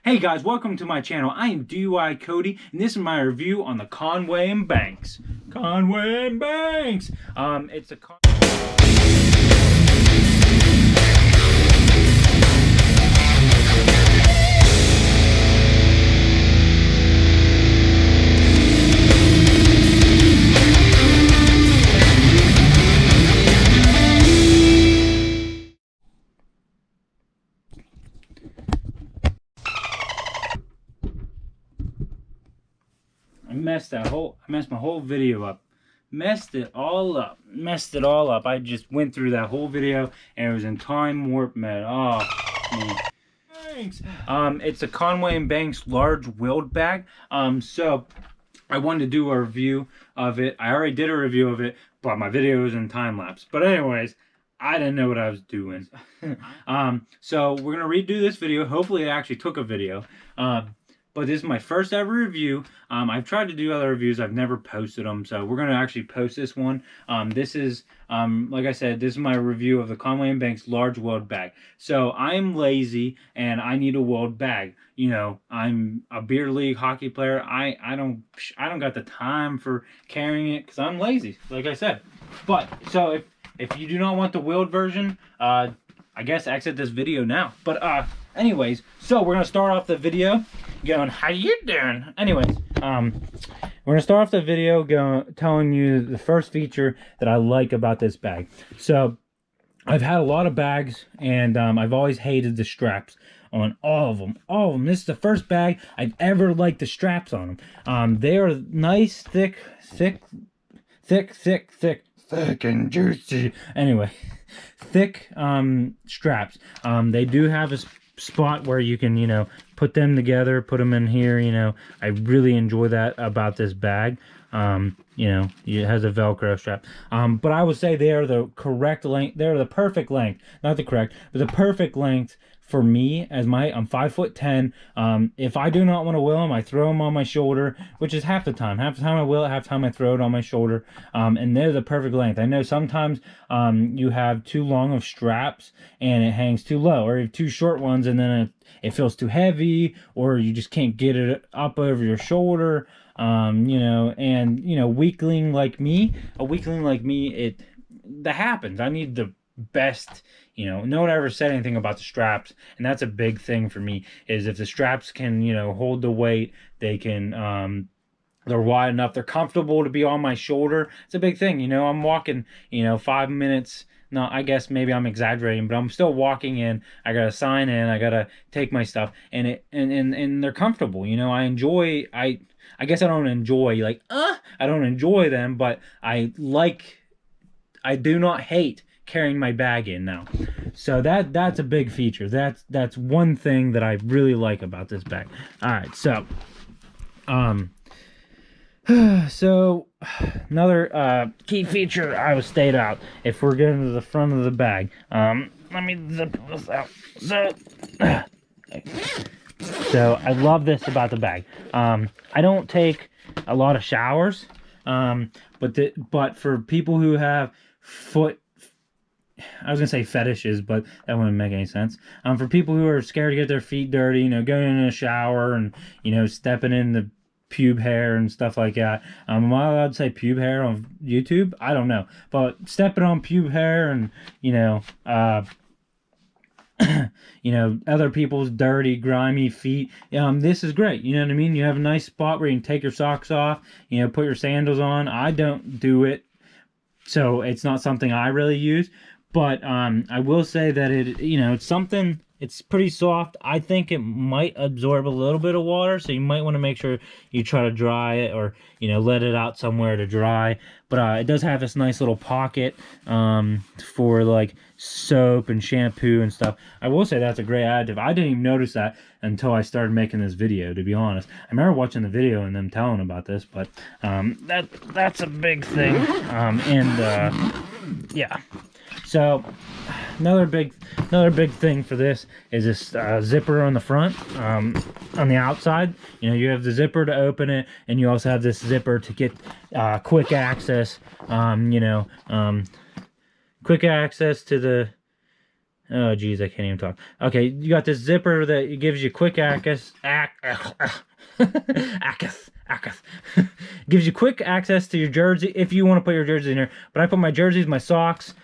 Hey guys, welcome to my channel. I am DUI Cody, and this is my review on the Conway+Banks. Conway+Banks! It's a I messed my whole video up. Messed it all up. I just went through that whole video and it was in time warp mode. Oh, man. Thanks. It's a Conway+Banks large wheeled bag. So I wanted to do a review of it. I already did a review of it, but my video was in time lapse. But anyways, I didn't know what I was doing. So we're gonna redo this video. Hopefully I actually took a video. But this is my first ever review. I've tried to do other reviews. I've never posted them. So we're going to actually post this one. This is, like I said, this is my review of the Conway+Banks large wheeled bag. So I'm lazy and I need a wheeled bag. You know, I'm a beer league hockey player. I don't got the time for carrying it because I'm lazy, like I said. But so if you do not want the wheeled version, I guess exit this video now. But anyways, so we're gonna start off the video going, how you doing? Anyways, we're gonna start off the video telling you the first feature that I like about this bag. So I've had a lot of bags and I've always hated the straps on all of them. This is the first bag I've ever liked the straps on them. They are nice, thick and juicy. Anyway, thick straps. They do have a spot where you can, you know, put them together, put them in here. You know, I really enjoy that about this bag. You know, it has a Velcro strap. But I would say they are the correct length. They're the perfect length, not the correct, but the perfect length for me. As I'm 5'10". If I do not want to wheel them, I throw them on my shoulder, which is half the time. Half the time I wheel it, half the time I throw it on my shoulder. And they're the perfect length. I know sometimes you have too long of straps and it hangs too low, or you have too short ones and then it feels too heavy, or you just can't get it up over your shoulder. You know, and you know, weakling like me, that happens. I need the best. You know, no one ever said anything about the straps, and that's a big thing for me, is if the straps can, you know, hold the weight, they can, they're wide enough, they're comfortable to be on my shoulder. It's a big thing. You know, I'm walking, you know, 5 minutes. No, I guess maybe I'm exaggerating, but I'm still walking in. I gotta sign in. I gotta take my stuff, and they're comfortable. You know, I guess I don't enjoy I don't enjoy them, but I do not hate carrying my bag in now. So that's a big feature. That's one thing that I really like about this bag. All right, so so another key feature I would state out, if we're getting to the front of the bag. Let me zip this out. So I love this about the bag. I don't take a lot of showers, but for people who have I was gonna say fetishes, but that wouldn't make any sense. For people who are scared to get their feet dirty, you know, going in a shower and, you know, stepping in the pube hair and stuff like that. Am I allowed to say pube hair on YouTube? I don't know, but stepping on pube hair and, you know, you know, other people's dirty, grimy feet. This is great. You know what I mean? You have a nice spot where you can take your socks off, you know, put your sandals on. I don't do it, so it's not something I really use. But I will say that it, you know, it's pretty soft. I think it might absorb a little bit of water, so you might want to make sure you try to dry it, or, you know, let it out somewhere to dry. But it does have this nice little pocket for like soap and shampoo and stuff. I will say that's a great additive. I didn't even notice that until I started making this video, to be honest. I remember watching the video and them telling about this, but that's a big thing. Yeah. So another big thing for this is this zipper on the front. On the outside, you know, you have the zipper to open it, and you also have this zipper to get quick access. You know, quick access to the Oh geez, I can't even talk. Okay, you got this zipper that gives you quick access. Gives you quick access to your jersey if you want to put your jersey in there. But I put my jerseys, my socks,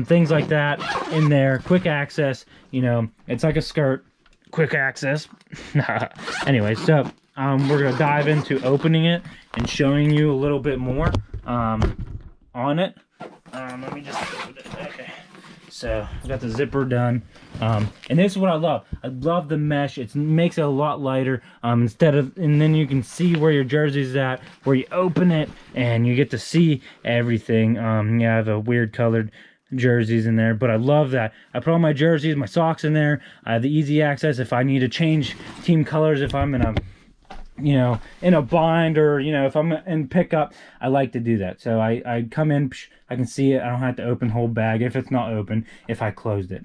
things like that in there. Quick access. You know, it's like a skirt. Quick access. Anyway, so we're gonna dive into opening it and showing you a little bit more on it. Let me just open it. Okay. So I got the zipper done, and this is what I love. I love the mesh. It makes it a lot lighter. And then you can see where your jersey's at, where you open it, and you get to see everything. You have the weird colored jerseys in there, but I love that. I put all my jerseys, my socks in there. I have the easy access if I need to change team colors. If I'm in a in a bind, or if I'm in pickup, I like to do that. So I come in, I can see it. I don't have to open the whole bag if it's not open, if I closed it.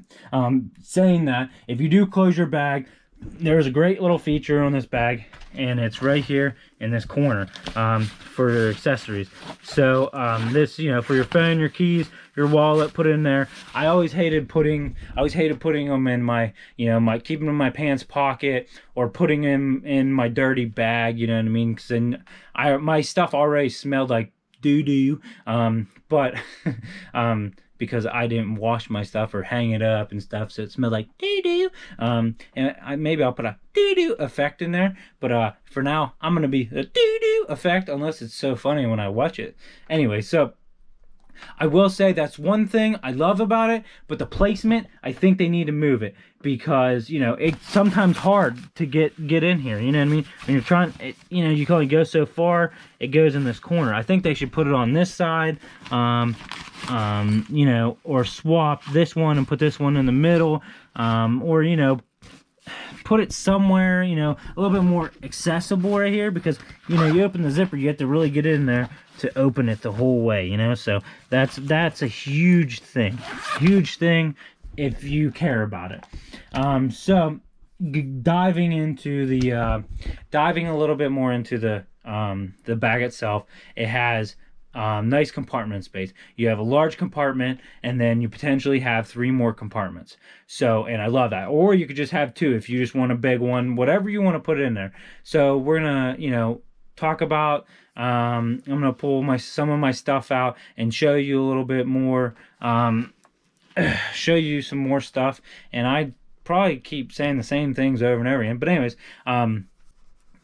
Saying that, if you do close your bag, there's a great little feature on this bag, and it's right here in this corner for your accessories. So this, for your phone, your keys, your wallet, put it in there. I always hated putting them in my, keeping them in my pants pocket, or putting them in my dirty bag, you know what I mean? Because then my stuff already smelled like doo-doo, but because I didn't wash my stuff or hang it up and stuff, so it smelled like doo-doo. And maybe I'll put a doo-doo effect in there, but for now, I'm gonna be the doo-doo effect, unless it's so funny when I watch it. Anyway, so I will say that's one thing I love about it, but the placement, I think they need to move it, because it's sometimes hard to get in here, you know what I mean? When you're trying, you can only go so far. It goes in this corner. I think they should put it on this side, or swap this one and put this one in the middle, or put it somewhere, a little bit more accessible right here, because you open the zipper, you have to really get in there to open it the whole way, so that's a huge thing if you care about it. So diving a little bit more into the bag itself, it has nice compartment space. You have a large compartment, and then you potentially have 3 more compartments. So, and I love that. Or you could just have 2 if you just want a big one, whatever you want to put in there. So we're gonna, talk about, I'm gonna pull some of my stuff out and show you a little bit more, show you some more stuff. And I probably keep saying the same things over and over again, but anyways,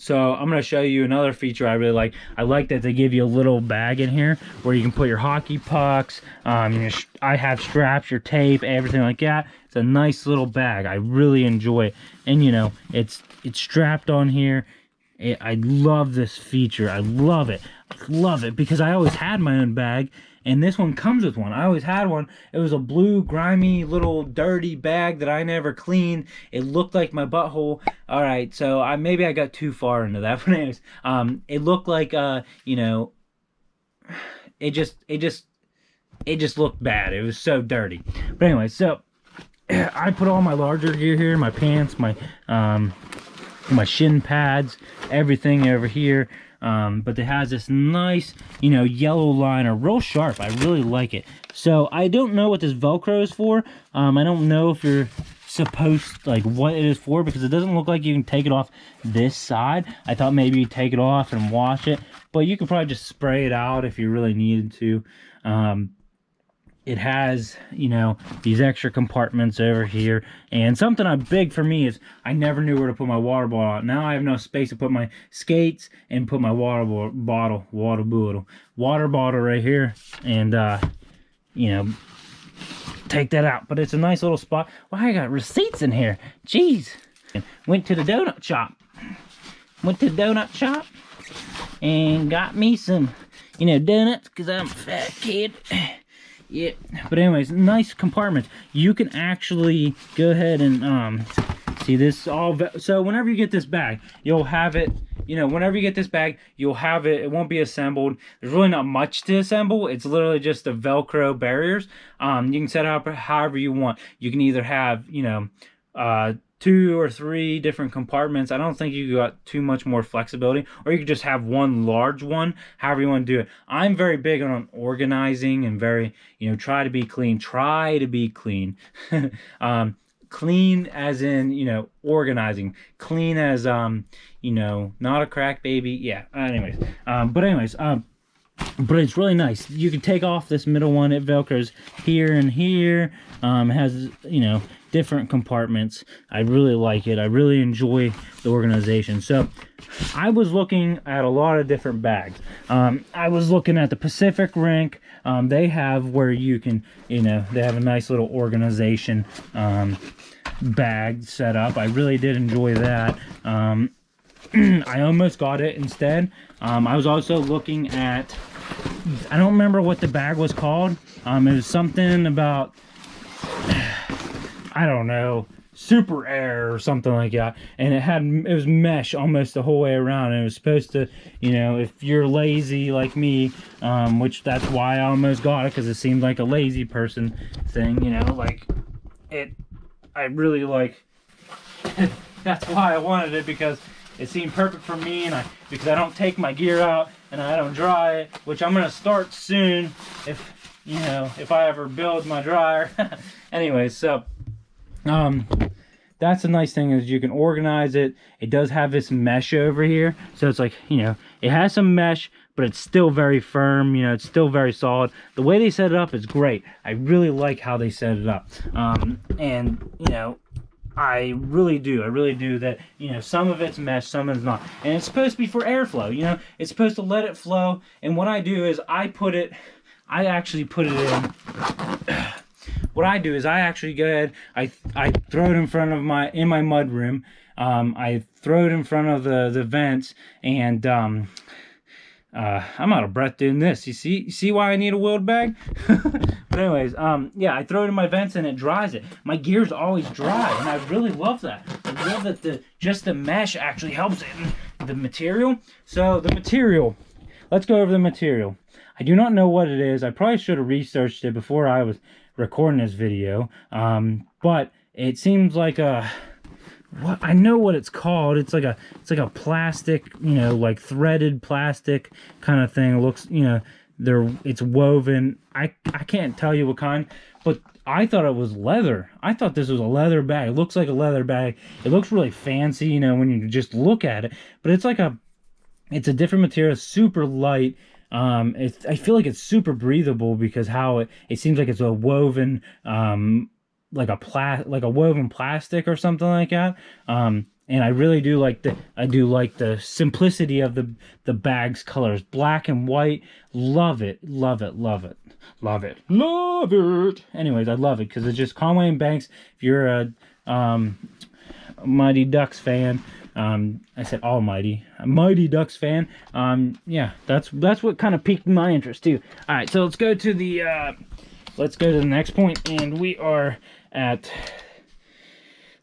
so I'm going to show you another feature I really like. I like that they give you a little bag in here where you can put your hockey pucks. I have straps, your tape, everything like that. It's a nice little bag. I really enjoy it. And it's strapped on here. I love this feature. I love it. I love it because I always had my own bag, and this one comes with one. I always had one. It was a blue, grimy, little dirty bag that I never cleaned. It looked like my butthole. All right, so maybe I got too far into that. But anyways, it looked like it just looked bad. It was so dirty. But anyway, so I put all my larger gear here, my pants, my shin pads, everything over here. But it has this nice, yellow liner, real sharp. I really like it. So I don't know what this Velcro is for. I don't know if you're supposed, what it is for, because it doesn't look like you can take it off this side. I thought maybe you take it off and wash it, but you could probably just spray it out if you really needed to. It has, these extra compartments over here. And something big for me is I never knew where to put my water bottle out. Now I have no space to put my skates and put my water bottle right here. And, take that out. But it's a nice little spot. Well, I got receipts in here. Jeez. Went to the donut shop. And got me some, donuts, because I'm a fat kid. Yeah, but anyways, nice compartments. You can actually go ahead and see this all. So whenever you get this bag, you'll have it. Whenever you get this bag, you'll have it. It won't be assembled. There's really not much to assemble. It's literally just the Velcro barriers. You can set it up however you want. You can either have 2 or 3 different compartments. I don't think you got too much more flexibility, or you could just have one large one, however you want to do it. I'm very big on organizing and very, try to be clean. Clean as in, organizing. Clean as, not a crack baby. Yeah, but it's really nice. You can take off this middle one. It velcros here and here. Has, different compartments. I really like it. I really enjoy the organization. So I was looking at a lot of different bags. I was looking at the Pacific Rink. They have where you can, they have a nice little organization bag set up. I really did enjoy that. I almost got it instead. I was also looking at, I don't remember what the bag was called. It was something about, I don't know, Super Air or something like that, and it was mesh almost the whole way around, and it was supposed to, if you're lazy like me, which that's why I almost got it, because it seemed like a lazy person thing, like it, I really like that's why I wanted it, because it seemed perfect for me, and because I don't take my gear out and I don't dry it, which I'm gonna start soon if I ever build my dryer. Anyways, so that's the nice thing, is you can organize it. It does have this mesh over here, so it's like, it has some mesh, but it's still very firm. It's still very solid. The way they set it up is great. I really like how they set it up. And I really do that. Some of it's mesh, some of it's not, and it's supposed to be for airflow. It's supposed to let it flow. And what I do is I actually put it in. What I do is I actually go ahead, I throw it in front of my mud room. I throw it in front of the vents, and I'm out of breath doing this. You see why I need a wheeled bag? But anyways, yeah, I throw it in my vents and it dries it. My gear's always dry, and I really love that. I love that just the mesh actually helps it. The material. So the material, let's go over the material. I do not know what it is. I probably should have researched it before I was recording this video, but it seems like I know what it's called. It's like a plastic, like threaded plastic kind of thing. It looks, it's woven. I can't tell you what kind, but I thought it was leather. I thought this was a leather bag. It looks like a leather bag. It looks really fancy, when you just look at it, but it's it's a different material, super light. I feel like it's super breathable, because how it seems like it's a woven, like a woven plastic or something like that. And I really do like the simplicity of the bag's colors, black and white. Love it. Anyways, I love it because it's just Conway+Banks. If you're a Mighty Ducks fan, I said almighty, a Mighty Ducks fan. Yeah, that's what kind of piqued my interest too. All right, so let's go to the next point, and we are at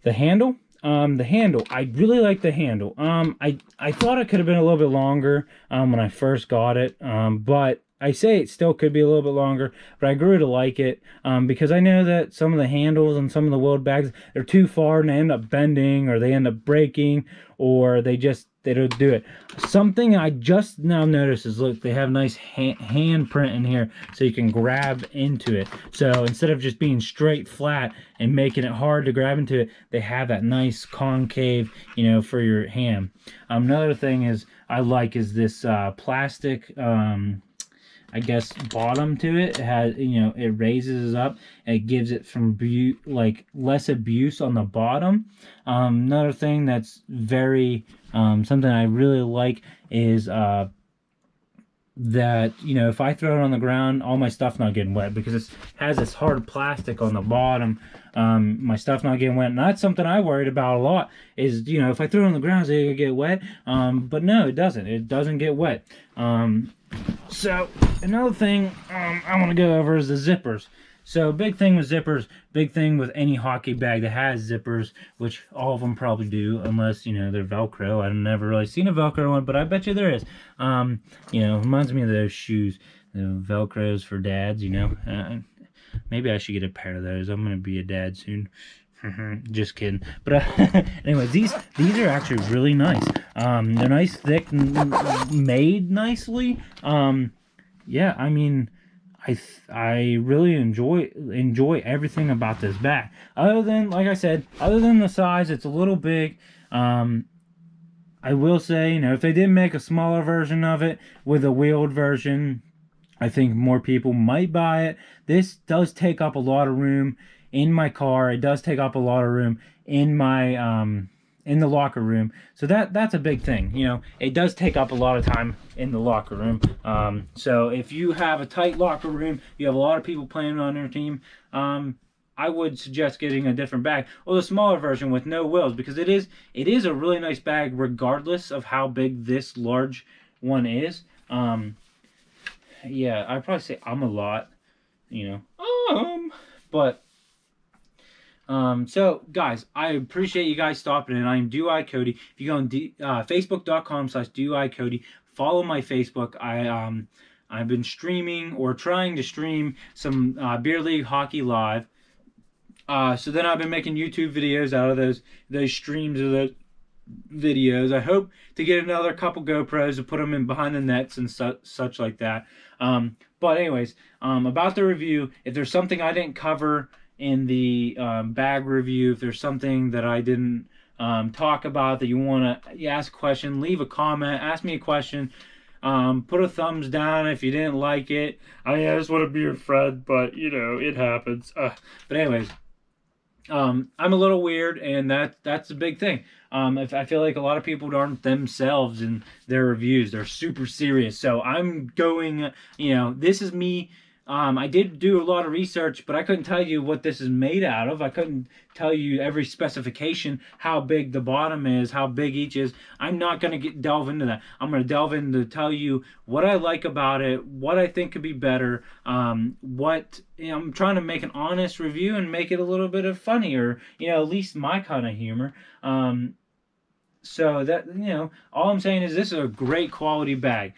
the handle. The handle, I really like the handle. I thought it could have been a little bit longer when I first got it, but I say it still could be a little bit longer, but I grew to like it because I know that some of the handles and some of the wheeled bags, they're too far and they end up bending, or they end up breaking, or they don't do it. Something I just now noticed is, look, they have nice hand print in here, so you can grab into it. So instead of just being straight flat and making it hard to grab into it, they have that nice concave, for your hand. Another thing I like is this plastic, I guess, bottom to it. It has, it raises up and it gives it from less abuse on the bottom. Another thing that's very something I really like is that, if I throw it on the ground, all my stuff not getting wet, because it has this hard plastic on the bottom. My stuff not getting wet, and that's something I worried about a lot, is, if I throw it on the ground, is it gonna get wet? But no, it doesn't get wet. So another thing I want to go over is the zippers. So big thing with zippers, big thing with any hockey bag that has zippers, which all of them probably do, unless, they're Velcro. I've never really seen a Velcro one, but I bet you there is. Reminds me of those shoes, the Velcros for dads, maybe I should get a pair of those. I'm going to be a dad soon. Just kidding. But anyway, these are actually really nice. They're nice, thick, made nicely. Yeah, I mean, I really enjoy everything about this bag. Other than, like I said, other than the size, it's a little big. I will say, you know, if they did make a smaller version of it with a wheeled version, I think more people might buy it. This does take up a lot of room in my car. It does take up a lot of room in my in the locker room. So that's a big thing. You know, it does take up a lot of time in the locker room. So if you have a tight locker room, you have a lot of people playing on your team, I would suggest getting a different bag, or the smaller version with no wheels, because it is a really nice bag regardless of how big this large one is. Yeah, I'd probably say a lot, you know. But so guys, I appreciate you guys stopping in. I'm Do-I Cody. If you go on facebook.com/DoICody, follow my Facebook. I've been streaming, or trying to stream, some beer league hockey live. So then I've been making YouTube videos out of those streams of those videos. I hope to get another couple GoPros to put them in behind the nets and such like that. But anyways, about the review, if there's something I didn't cover in the bag review, if there's something that I didn't talk about that you want to ask a question, leave a comment, ask me a question. Put a thumbs down if you didn't like it. I just want to be your friend, but you know, it happens. But anyways, I'm a little weird, and that's a big thing. If I feel like a lot of people aren't themselves in their reviews, they're super serious. So I'm going, you know, this is me. I did do a lot of research, but I couldn't tell you what this is made out of. I couldn't tell you every specification, how big the bottom is, how big each is. I'm not going to delve into that. I'm going to delve into tell you what I like about it, what I think could be better, what, you know, I'm trying to make an honest review and make it a little bit of funnier, you know, at least my kind of humor. So that, you know, all I'm saying is this is a great quality bag.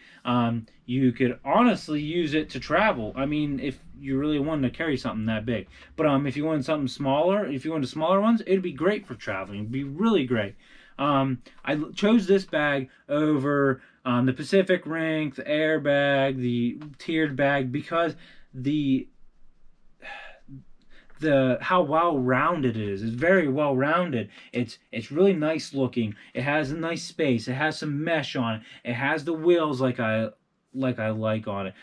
You could honestly use it to travel. I mean, if you really wanted to carry something that big. But if you wanted something smaller, if you wanted smaller ones, it'd be great for traveling. It'd be really great. I chose this bag over the Pacific Rink, the Air bag, the tiered bag, because how well-rounded it is. It's very well-rounded. It's really nice looking. It has a nice space. It has some mesh on it. It has the wheels like I like on it.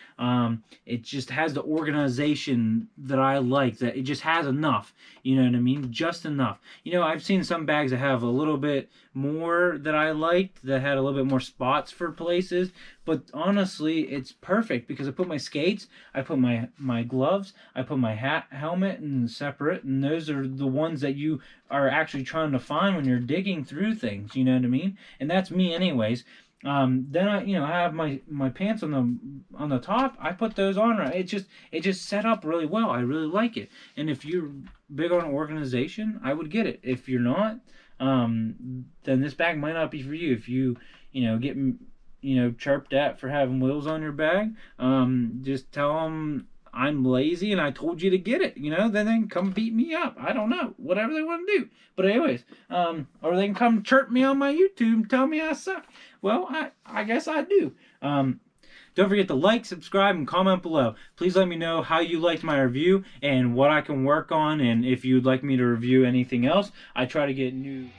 It just has the organization that I like. That it just has enough. You know what I mean? Just enough. You know, I've seen some bags that have a little bit more that I liked, that had a little bit more spots for places. But honestly, it's perfect, because I put my skates, I put my gloves, I put my helmet in separate, and those are the ones that you are actually trying to find when you're digging through things. You know what I mean? And that's me, anyways. Then I have my pants on the top. I put those on. It just set up really well. I really like it. And if you're big on organization, I would get it. If you're not, then this bag might not be for you. If you get chirped at for having wheels on your bag, just tell them I'm lazy and I told you to get it. Then they can come beat me up. I don't know, whatever they want to do. But anyways, or they can come chirp me on my YouTube and tell me I suck. Well, I guess I do. Don't forget to like, subscribe, and comment below. Please let me know how you liked my review and what I can work on, and if you'd like me to review anything else. I try to get new